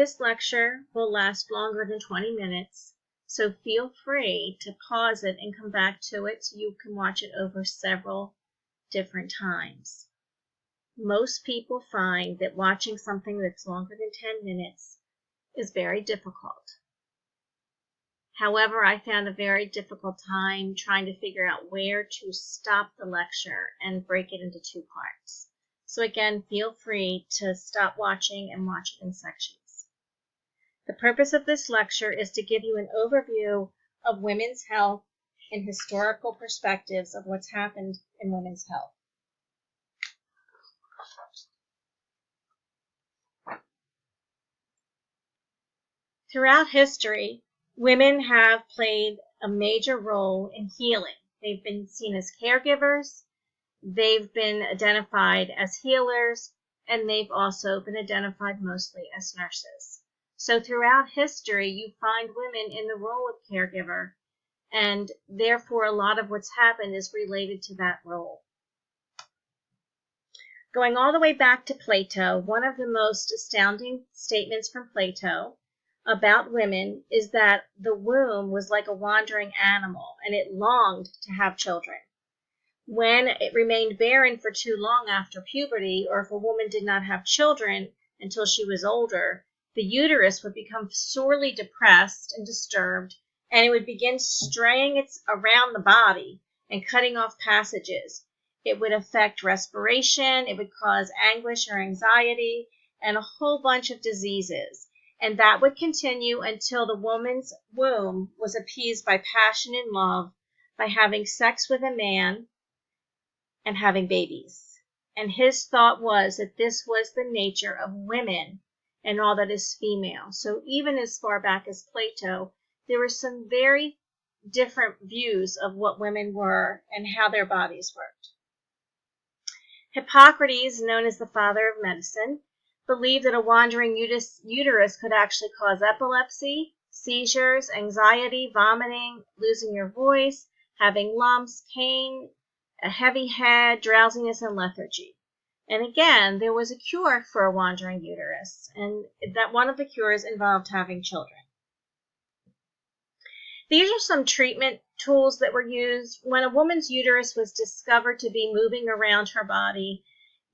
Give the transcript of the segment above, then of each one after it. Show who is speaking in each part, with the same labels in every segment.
Speaker 1: This lecture will last longer than 20 minutes, so feel free to pause it and come back to it so you can watch it over several different times. Most people find that watching something that's longer than 10 minutes is very difficult. However, I found a very difficult time trying to figure out where to stop the lecture and break it into 2 parts. So again, feel free to stop watching and watch it in sections. The purpose of this lecture is to give you an overview of women's health and historical perspectives of what's happened in women's health. Throughout history, women have played a major role in healing. They've been seen as caregivers, they've been identified as healers, and they've also been identified mostly as nurses. So throughout history, you find women in the role of caregiver, and therefore a lot of what's happened is related to that role. Going all the way back to Plato, one of the most astounding statements from Plato about women is that the womb was like a wandering animal and it longed to have children. When it remained barren for too long after puberty, or if a woman did not have children until she was older, the uterus would become sorely depressed and disturbed, and it would begin straying around the body and cutting off passages. It would affect respiration, it would cause anguish or anxiety, and a whole bunch of diseases. And that would continue until the woman's womb was appeased by passion and love, by having sex with a man and having babies. And his thought was that this was the nature of women and all that is female. So even as far back as Plato, there were some very different views of what women were and how their bodies worked. Hippocrates, known as the father of medicine, believed that a wandering uterus could actually cause epilepsy, seizures, anxiety, vomiting, losing your voice, having lumps, pain, a heavy head, drowsiness, and lethargy. And again, there was a cure for a wandering uterus, and that one of the cures involved having children. These are some treatment tools that were used. When a woman's uterus was discovered to be moving around her body,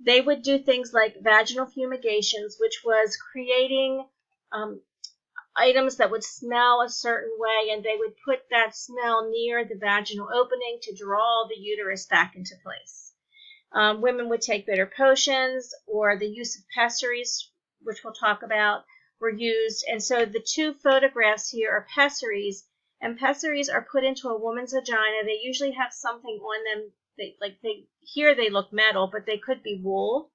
Speaker 1: they would do things like vaginal fumigations, which was creating items that would smell a certain way, and they would put that smell near the vaginal opening to draw the uterus back into place. Women would take bitter potions, or the use of pessaries, which we'll talk about, were used. And so the 2 photographs here are pessaries, and pessaries are put into a woman's vagina. They usually have something on them. Here they look metal, but they could be wool.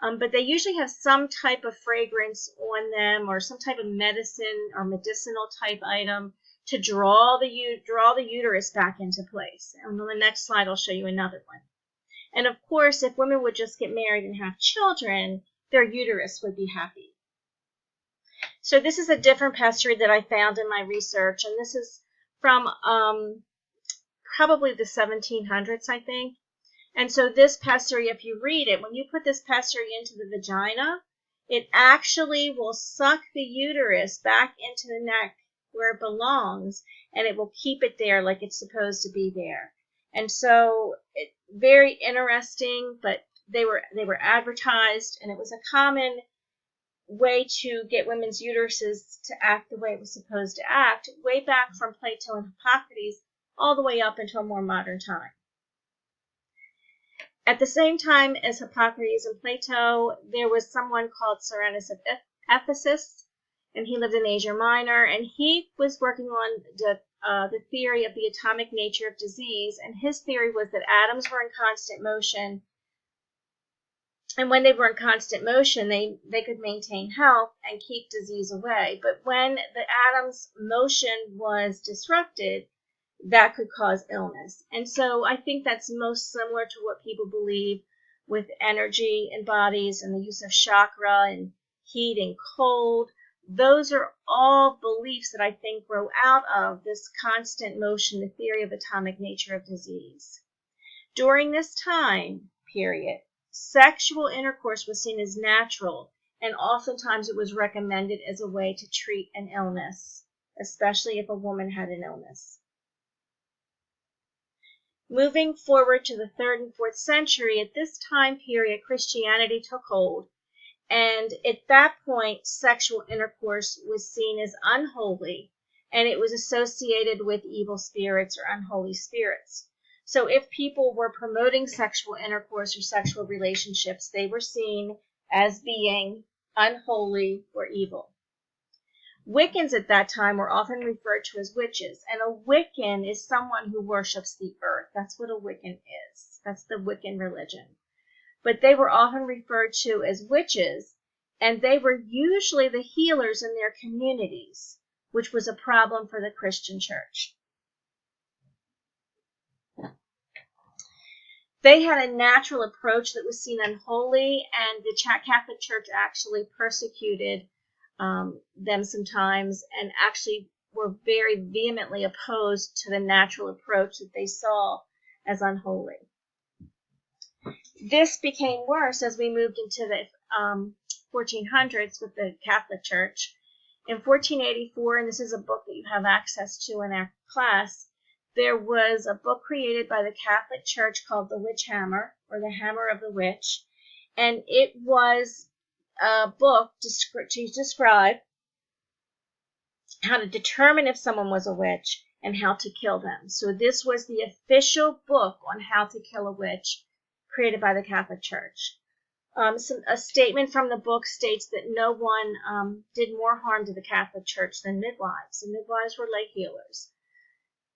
Speaker 1: But they usually have some type of fragrance on them, or some type of medicine or medicinal type item to draw the uterus back into place. And on the next slide, I'll show you another one. And of course, if women would just get married and have children, their uterus would be happy. So this is a different pessary that I found in my research, and this is from probably the 1700s, I think. And so this pessary, if you read it, when you put this pessary into the vagina, it actually will suck the uterus back into the neck where it belongs, and it will keep it there like it's supposed to be there. And so it's very interesting, but they were advertised, and it was a common way to get women's uteruses to act the way it was supposed to act, way back from Plato and Hippocrates all the way up until more modern time. At the same time as Hippocrates and Plato, there was someone called Cyrenius of Ephesus, and he lived in Asia Minor, and he was working on the theory of the atomic nature of disease, and his theory was that atoms were in constant motion, and when they were in constant motion, they could maintain health and keep disease away. But when the atom's motion was disrupted, that could cause illness. And so I think that's most similar to what people believe with energy in bodies and the use of chakra and heat and cold. Those are all beliefs that I think grow out of this constant motion, the theory of atomic nature of disease. During this time period, sexual intercourse was seen as natural and oftentimes it was recommended as a way to treat an illness, especially if a woman had an illness. Moving forward to the 3rd and 4th century, at this time period, Christianity took hold, and at that point, sexual intercourse was seen as unholy, and it was associated with evil spirits or unholy spirits. So if people were promoting sexual intercourse or sexual relationships, they were seen as being unholy or evil. Wiccans at that time were often referred to as witches, and a Wiccan is someone who worships the earth. That's what a Wiccan is. That's the Wiccan religion. But they were often referred to as witches, and they were usually the healers in their communities, which was a problem for the Christian church. They had a natural approach that was seen unholy, and the Catholic Church actually persecuted them sometimes, and actually were very vehemently opposed to the natural approach that they saw as unholy. This became worse as we moved into the 1400s with the Catholic Church. In 1484, and this is a book that you have access to in our class, there was a book created by the Catholic Church called The Witch Hammer, or The Hammer of the Witch, and it was a book to describe how to determine if someone was a witch and how to kill them. So this was the official book on how to kill a witch created by the Catholic Church. A statement from the book states that no one did more harm to the Catholic Church than midwives, and midwives were lay healers.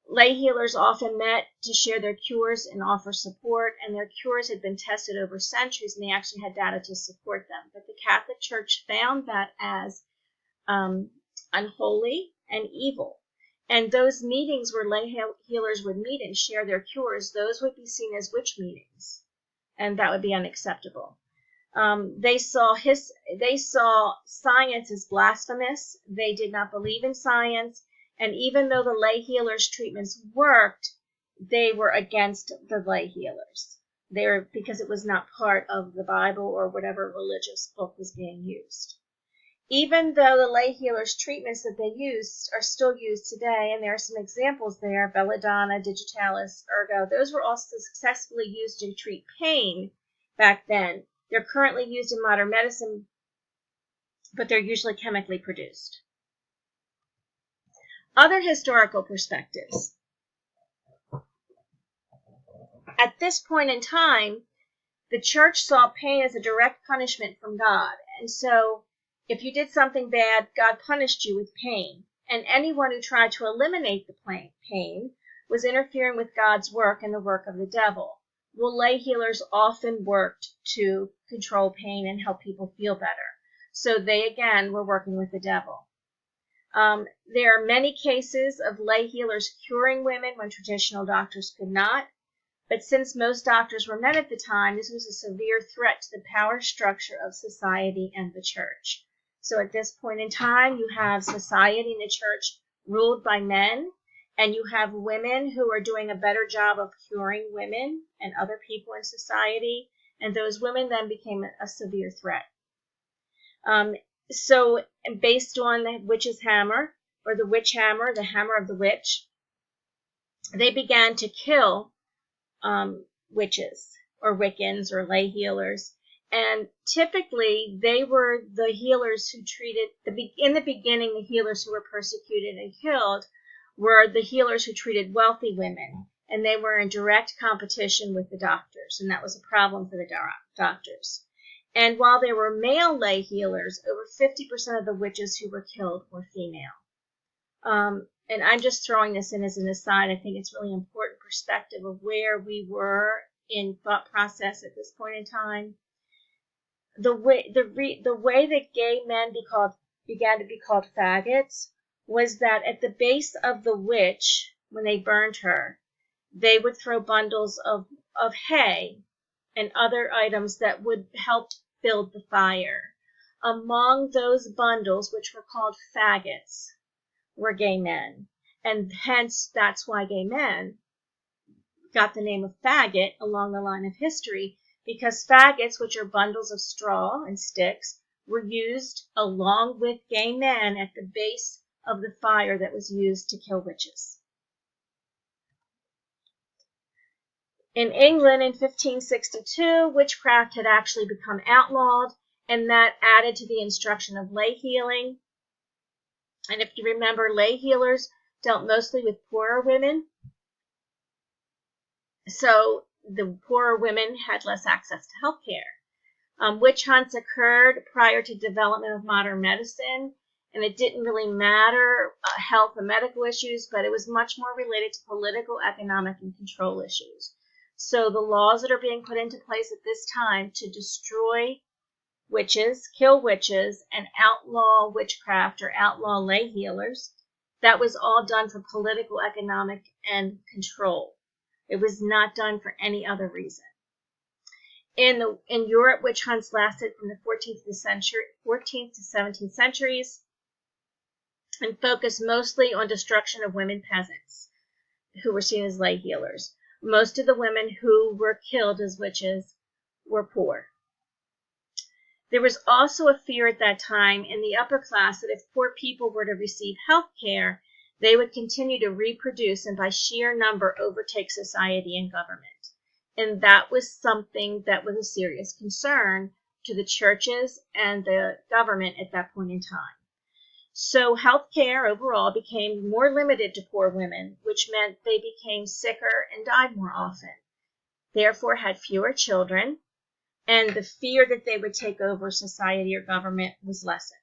Speaker 1: Lay healers often met to share their cures and offer support, and their cures had been tested over centuries, and they actually had data to support them. But the Catholic Church found that as unholy and evil. And those meetings where lay healers would meet and share their cures, those would be seen as witch meetings, and that would be unacceptable. They saw science as blasphemous. They did not believe in science. And even though the lay healers' treatments worked, they were against the lay healers. Because it was not part of the Bible or whatever religious book was being used. Even though the lay healers' treatments that they used are still used today, and there are some examples there, belladonna, digitalis, ergo, those were also successfully used to treat pain back then. They're currently used in modern medicine, but they're usually chemically produced. Other historical perspectives. At this point in time, the church saw pain as a direct punishment from God. And so if you did something bad, God punished you with pain. And anyone who tried to eliminate the pain was interfering with God's work and the work of the devil. Well, lay healers often worked to control pain and help people feel better. So they, again, were working with the devil. There are many cases of lay healers curing women when traditional doctors could not. But since most doctors were men at the time, this was a severe threat to the power structure of society and the church. So at this point in time, you have society and the church ruled by men, and you have women who are doing a better job of curing women and other people in society, and those women then became a severe threat. So based on the witch's hammer, or the witch hammer, the hammer of the witch, they began to kill witches or Wiccans or lay healers. And typically they were the healers who treated, in the beginning, the healers who were persecuted and killed were the healers who treated wealthy women. And they were in direct competition with the doctors. And that was a problem for the doctors. And while there were male lay healers, over 50% of the witches who were killed were female. And I'm just throwing this in as an aside. I think it's really important perspective of where we were in thought process at this point in time. The way that gay men began to be called faggots was that at the base of the witch, when they burned her, they would throw bundles of hay and other items that would help build the fire. Among those bundles, which were called faggots, were gay men. And hence, that's why gay men got the name of faggot along the line of history, because faggots, which are bundles of straw and sticks, were used along with gay men at the base of the fire that was used to kill witches. In England in 1562, witchcraft had actually become outlawed, and that added to the instruction of lay healing. And if you remember, lay healers dealt mostly with poorer women. So the poorer women had less access to health care. Witch hunts occurred prior to development of modern medicine, and it didn't really matter health and medical issues, but it was much more related to political, economic, and control issues. So the laws that are being put into place at this time to destroy witches, kill witches, and outlaw witchcraft or outlaw lay healers, that was all done for political, economic, and control. It was not done for any other reason. In Europe, witch hunts lasted from the 14th to 17th centuries and focused mostly on destruction of women peasants who were seen as lay healers. Most of the women who were killed as witches were poor. There was also a fear at that time in the upper class that if poor people were to receive health care, they would continue to reproduce and by sheer number overtake society and government. And that was something that was a serious concern to the churches and the government at that point in time. So health care overall became more limited to poor women, which meant they became sicker and died more often, therefore had fewer children, and the fear that they would take over society or government was lessened.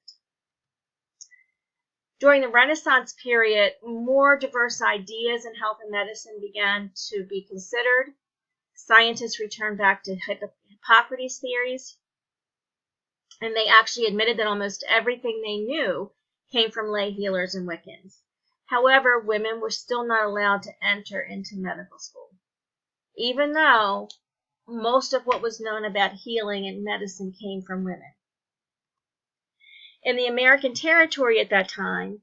Speaker 1: During the Renaissance period, more diverse ideas in health and medicine began to be considered. Scientists returned back to Hippocrates' theories, and they actually admitted that almost everything they knew came from lay healers and Wiccans. However, women were still not allowed to enter into medical school, even though most of what was known about healing and medicine came from women. In the American territory at that time,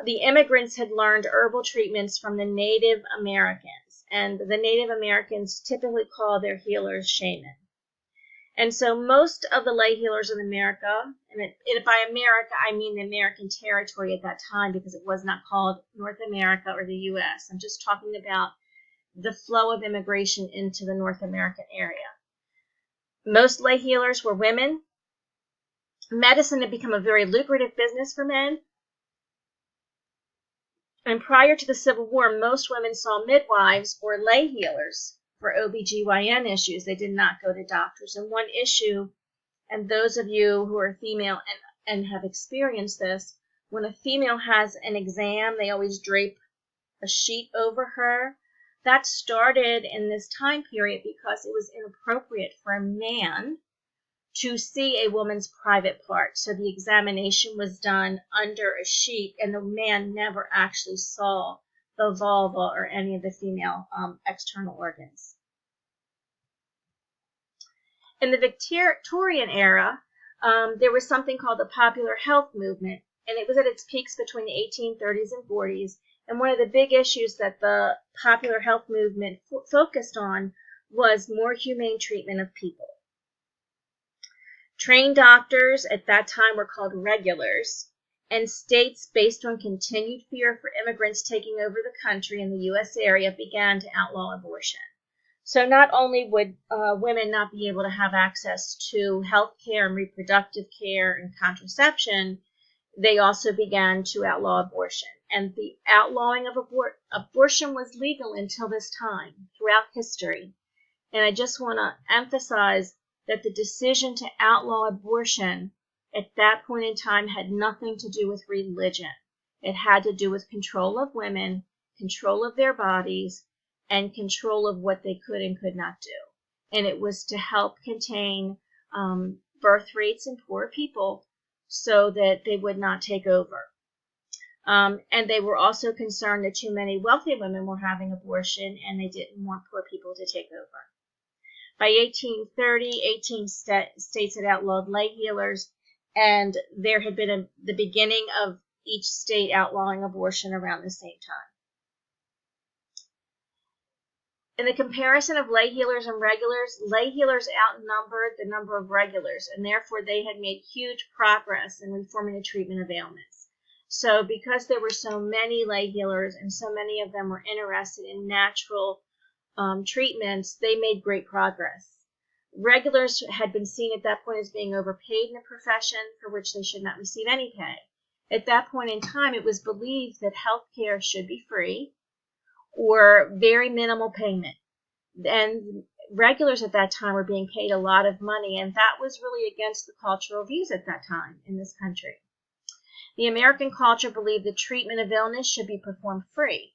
Speaker 1: the immigrants had learned herbal treatments from the Native Americans, and the Native Americans typically call their healers shaman. And so most of the lay healers in America, and by America I mean the American territory at that time because it was not called North America or the U.S. I'm just talking about the flow of immigration into the North American area. Most lay healers were women. Medicine had become a very lucrative business for men. And prior to the Civil War, most women saw midwives or lay healers for OBGYN issues. They did not go to doctors. And one issue, and those of you who are female and have experienced this, when a female has an exam, they always drape a sheet over her. That started in this time period because it was inappropriate for a man to see a woman's private part. So the examination was done under a sheet, and the man never actually saw the vulva or any of the female external organs. In the Victorian era, there was something called the popular health movement, and it was at its peaks between the 1830s and 40s. And one of the big issues that the popular health movement focused on was more humane treatment of people. Trained doctors at that time were called regulars, and states, based on continued fear for immigrants taking over the country in the U.S. area, began to outlaw abortion. So not only would women not be able to have access to health care and reproductive care and contraception, they also began to outlaw abortion. And the outlawing of abortion was legal until this time, throughout history. And I just want to emphasize that the decision to outlaw abortion at that point in time had nothing to do with religion. It had to do with control of women, control of their bodies, and control of what they could and could not do. And it was to help contain birth rates in poor people so that they would not take over. And they were also concerned that too many wealthy women were having abortion, and they didn't want poor people to take over. By 1830, 18 states had outlawed lay healers, and there had been the beginning of each state outlawing abortion around the same time. In the comparison of lay healers and regulars, lay healers outnumbered the number of regulars, and therefore they had made huge progress in reforming the treatment of ailments. So because there were so many lay healers and so many of them were interested in natural treatments, they made great progress. Regulars had been seen at that point as being overpaid in a profession for which they should not receive any pay. At that point in time, it was believed that health care should be free or very minimal payment. And regulars at that time were being paid a lot of money, and that was really against the cultural views at that time in this country. The American culture believed the treatment of illness should be performed free.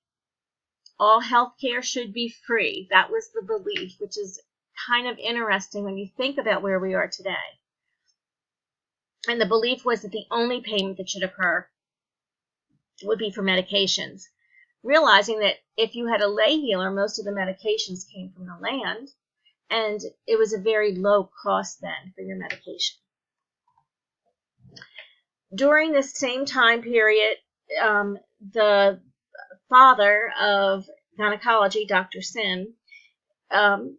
Speaker 1: All health care should be free. That was the belief, which is kind of interesting when you think about where we are today. And the belief was that the only payment that should occur would be for medications, realizing that if you had a lay healer, most of the medications came from the land, and it was a very low cost then for your medication. During this same time period, the father of gynecology, Dr. Sim,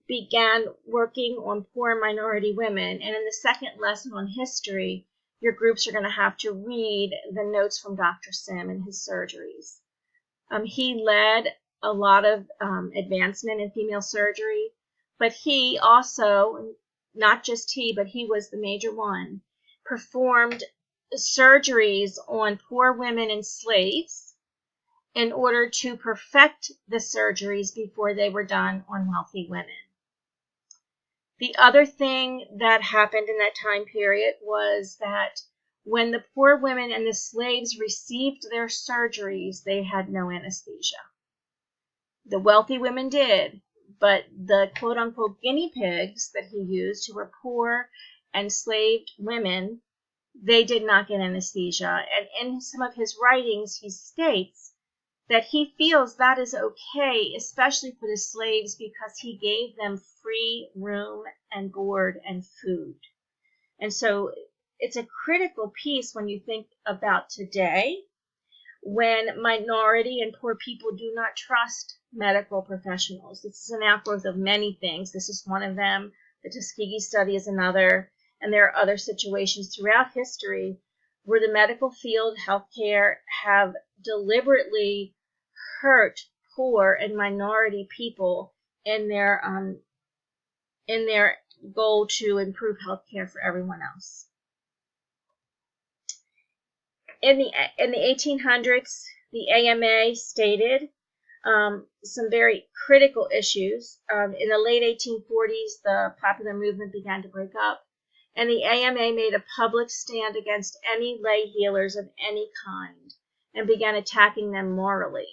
Speaker 1: began working on poor minority women. And in the second lesson on history, your groups are going to have to read the notes from Dr. Sim and his surgeries. He led a lot of advancement in female surgery, but he also, not just he, but he was the major one, performed surgeries on poor women and slaves in order to perfect the surgeries before they were done on wealthy women. The other thing that happened in that time period was that when the poor women and the slaves received their surgeries, they had no anesthesia. The wealthy women did, but the quote-unquote guinea pigs that he used, who were poor and enslaved women, they did not get anesthesia. And in some of his writings, he states that he feels that is okay, especially for the slaves, because he gave them free room and board and food. And so it's a critical piece when you think about today, when minority and poor people do not trust medical professionals. This is an outgrowth of many things. This is one of them. The Tuskegee study is another. And there are other situations throughout history where the medical field, healthcare, have deliberately hurt poor and minority people in their goal to improve healthcare for everyone else. In the 1800s, the AMA stated some very critical issues. In the late 1840s, the popular movement began to break up, and the AMA made a public stand against any lay healers of any kind and began attacking them morally.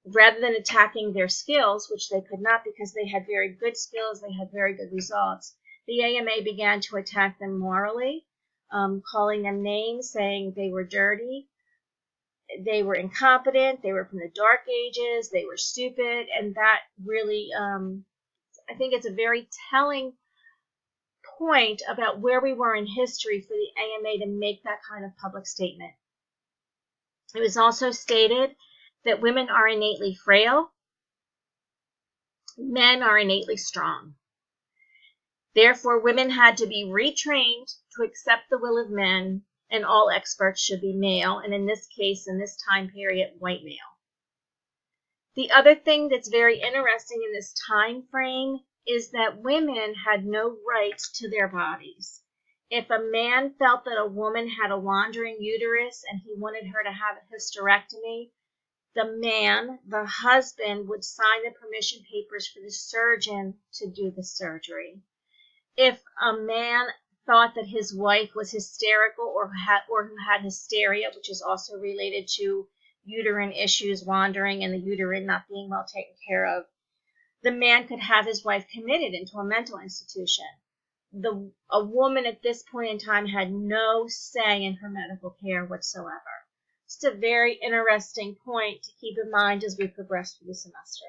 Speaker 1: Rather than attacking their skills, which they could not because they had very good skills, they had very good results, the AMA began to attack them morally, calling them names, saying they were dirty, they were incompetent, they were from the Dark Ages, they were stupid, and that really, I think it's a very telling point about where we were in history for the AMA to make that kind of public statement. It was also stated that women are innately frail, men are innately strong. Therefore, women had to be retrained to accept the will of men, and all experts should be male, and in this case, in this time period, white male. The other thing that's very interesting in this time frame is that women had no rights to their bodies. If a man felt that a woman had a wandering uterus and he wanted her to have a hysterectomy, the man, the husband, would sign the permission papers for the surgeon to do the surgery. If a man thought that his wife was hysterical or who had hysteria, which is also related to uterine issues, wandering, and the uterine not being well taken care of, the man could have his wife committed into a mental institution. A woman at this point in time had no say in her medical care whatsoever. Just a very interesting point to keep in mind as we progress through the semester.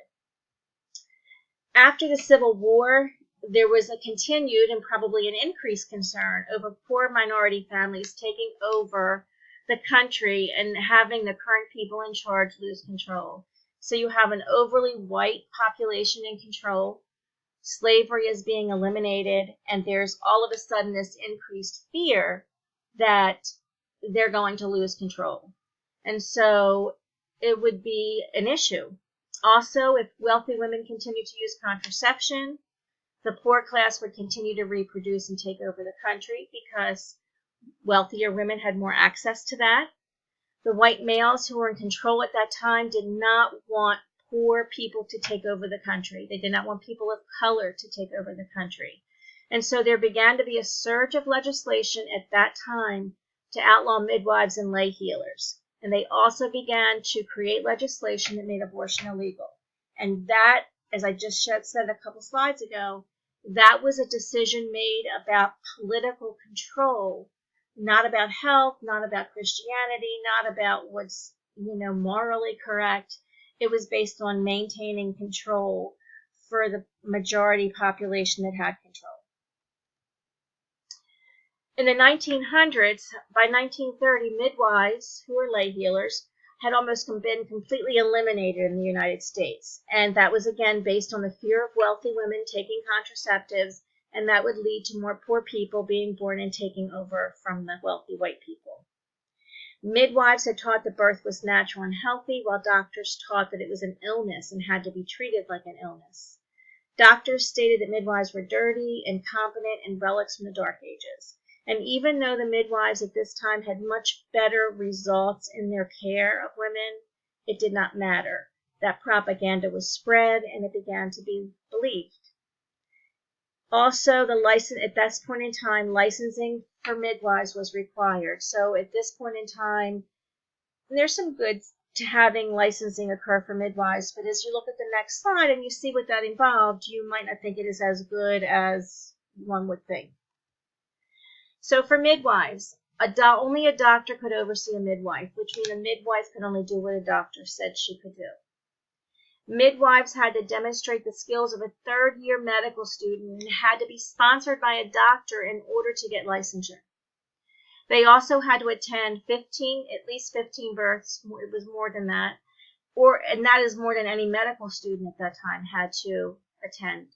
Speaker 1: After the Civil War, there was a continued and probably an increased concern over poor minority families taking over the country and having the current people in charge lose control. So you have an overly white population in control, slavery is being eliminated, and there's all of a sudden this increased fear that they're going to lose control. And so it would be an issue. Also, if wealthy women continue to use contraception, the poor class would continue to reproduce and take over the country because wealthier women had more access to that. The white males who were in control at that time did not want poor people to take over the country. They did not want people of color to take over the country. And so there began to be a surge of legislation at that time to outlaw midwives and lay healers. And they also began to create legislation that made abortion illegal. And that, as I just said a couple slides ago, that was a decision made about political control, not about health, not about Christianity, not about what's, morally correct. It was based on maintaining control for the majority population that had control. In the 1900s, by 1930, midwives, who were lay healers, had almost been completely eliminated in the United States. And that was, again, based on the fear of wealthy women taking contraceptives, and that would lead to more poor people being born and taking over from the wealthy white people. Midwives had taught that birth was natural and healthy, while doctors taught that it was an illness and had to be treated like an illness. Doctors stated that midwives were dirty, incompetent, and relics from the Dark Ages. And even though the midwives at this time had much better results in their care of women, it did not matter. That propaganda was spread and it began to be believed. Also, at this point in time, licensing for midwives was required. So at this point in time, there's some good to having licensing occur for midwives, but as you look at the next slide and you see what that involved, you might not think it is as good as one would think. So for midwives, only a doctor could oversee a midwife, which means a midwife could only do what a doctor said she could do. Midwives had to demonstrate the skills of a third-year medical student and had to be sponsored by a doctor in order to get licensure. They also had to attend at least 15 births. It was more than that, and that is more than any medical student at that time had to attend.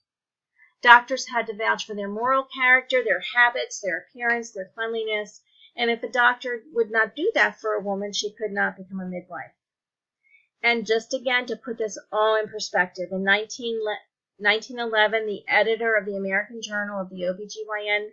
Speaker 1: Doctors had to vouch for their moral character, their habits, their appearance, their cleanliness, and if a doctor would not do that for a woman, she could not become a midwife. And just again, to put this all in perspective, in 1911, the editor of the American Journal of the OBGYN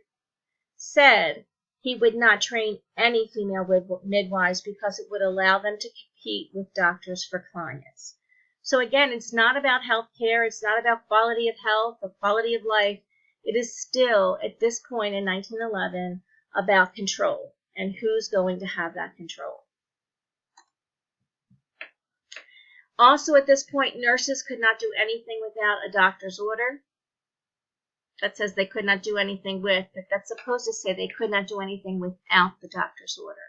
Speaker 1: said he would not train any female midwives because it would allow them to compete with doctors for clients. So again, it's not about health care. It's not about quality of health or quality of life. It is still, at this point in 1911, about control and who's going to have that control. Also, at this point, nurses could not do anything without a doctor's order. That says they could not do anything with, but that's supposed to say they could not do anything without the doctor's order.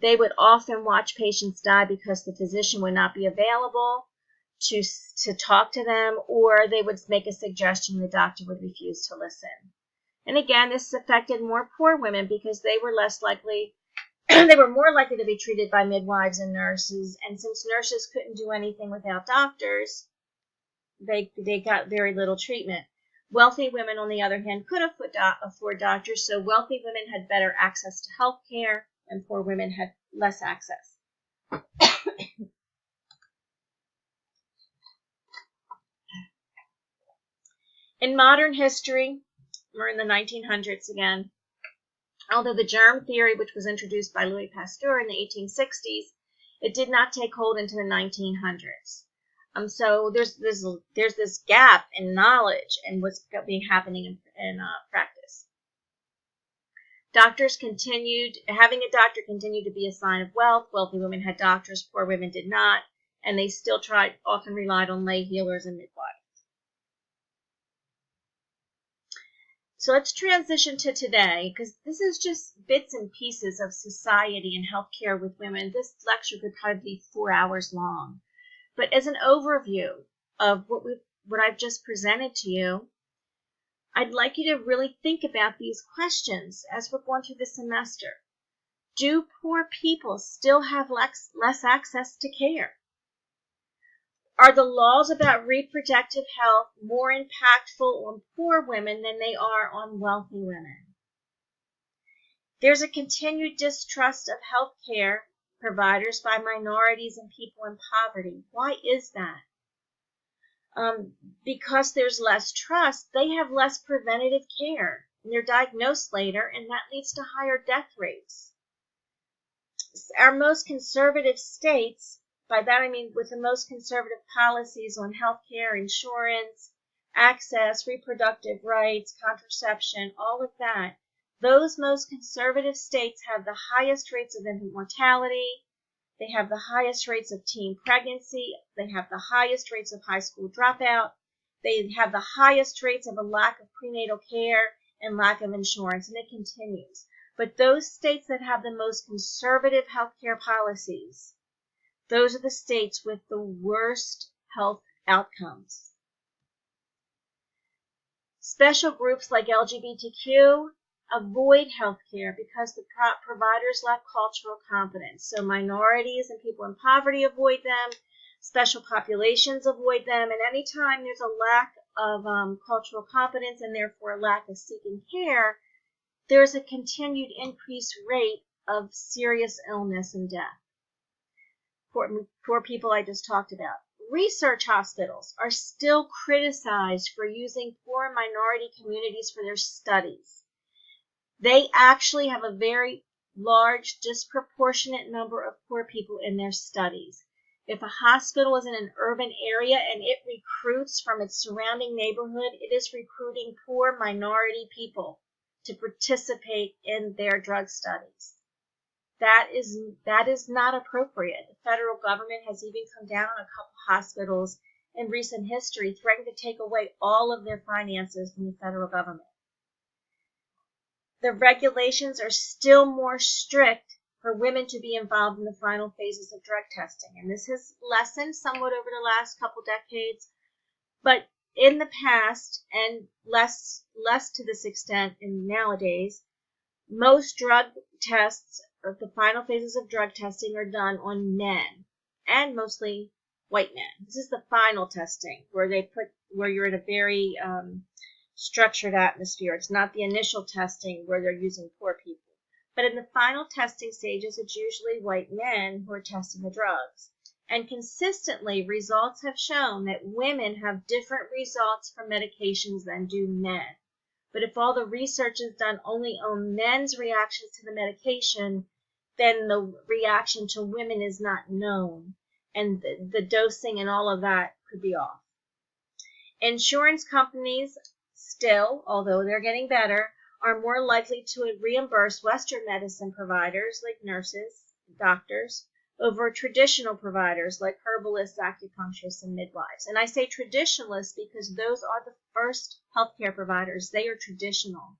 Speaker 1: They would often watch patients die because the physician would not be available to talk to them, or they would make a suggestion the doctor would refuse to listen. And again, this affected more poor women because they were less likely, they were more likely to be treated by midwives and nurses, and since nurses couldn't do anything without doctors, they got very little treatment. Wealthy women, on the other hand, could afford doctors, so wealthy women had better access to health care, and poor women had less access. In modern history, we're in the 1900s again, although the germ theory, which was introduced by Louis Pasteur in the 1860s, it did not take hold into the 1900s. So there's this gap in knowledge and what's happening in practice. Having a doctor continued to be a sign of wealth. Wealthy women had doctors, poor women did not, and they still often relied on lay healers and midwives. So let's transition to today, because this is just bits and pieces of society and healthcare with women. This lecture could probably be 4 hours long. But as an overview of what I've just presented to you, I'd like you to really think about these questions as we're going through the semester. Do poor people still have less access to care? Are the laws about reproductive health more impactful on poor women than they are on wealthy women? There's a continued distrust of health care providers by minorities and people in poverty. Why is that? Because there's less trust, they have less preventative care, and they're diagnosed later, and that leads to higher death rates. Our most conservative states, by that I mean with the most conservative policies on health care, insurance, access, reproductive rights, contraception, all of that, those most conservative states have the highest rates of infant mortality. They have the highest rates of teen pregnancy. They have the highest rates of high school dropout. They have the highest rates of a lack of prenatal care and lack of insurance, and it continues. But those states that have the most conservative healthcare policies, those are the states with the worst health outcomes. Special groups like LGBTQ avoid healthcare because the providers lack cultural competence. So minorities and people in poverty avoid them, special populations avoid them, and anytime there's a lack of cultural competence and therefore a lack of seeking care, there's a continued increased rate of serious illness and death. Poor people I just talked about. Research hospitals are still criticized for using poor minority communities for their studies. They actually have a very large, disproportionate number of poor people in their studies. If a hospital is in an urban area and it recruits from its surrounding neighborhood, it is recruiting poor minority people to participate in their drug studies. That is not appropriate. The federal government has even come down on a couple hospitals in recent history, threatening to take away all of their finances from the federal government. The regulations are still more strict for women to be involved in the final phases of drug testing. And this has lessened somewhat over the last couple decades, but in the past, and less to this extent in nowadays, most drug tests, or the final phases of drug testing, are done on men, and mostly white men. This is the final testing where you're in a very structured atmosphere. It's not the initial testing where they're using poor people. But in the final testing stages, it's usually white men who are testing the drugs. And consistently, results have shown that women have different results from medications than do men. But if all the research is done only on men's reactions to the medication, then the reaction to women is not known, and the dosing and all of that could be off. Insurance companies still, although they're getting better, are more likely to reimburse Western medicine providers like nurses, doctors, over traditional providers like herbalists, acupuncturists, and midwives. And I say traditionalists because those are the first healthcare providers. They are traditional.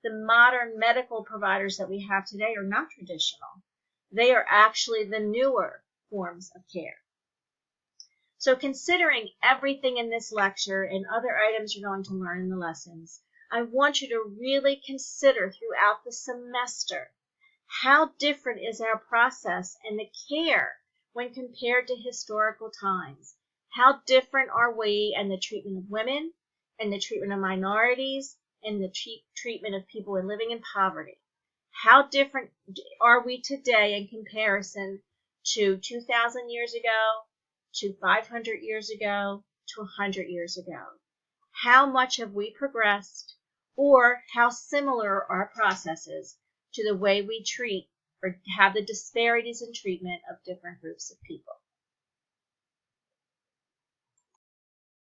Speaker 1: The modern medical providers that we have today are not traditional. They are actually the newer forms of care. So considering everything in this lecture and other items you're going to learn in the lessons, I want you to really consider throughout the semester how different is our process and the care when compared to historical times. How different are we in the treatment of women, and the treatment of minorities, and the treatment of people living in poverty? How different are we today in comparison to 2,000 years ago, to 500 years ago, to 100 years ago? How much have we progressed, or how similar are our processes to the way we treat or have the disparities in treatment of different groups of people?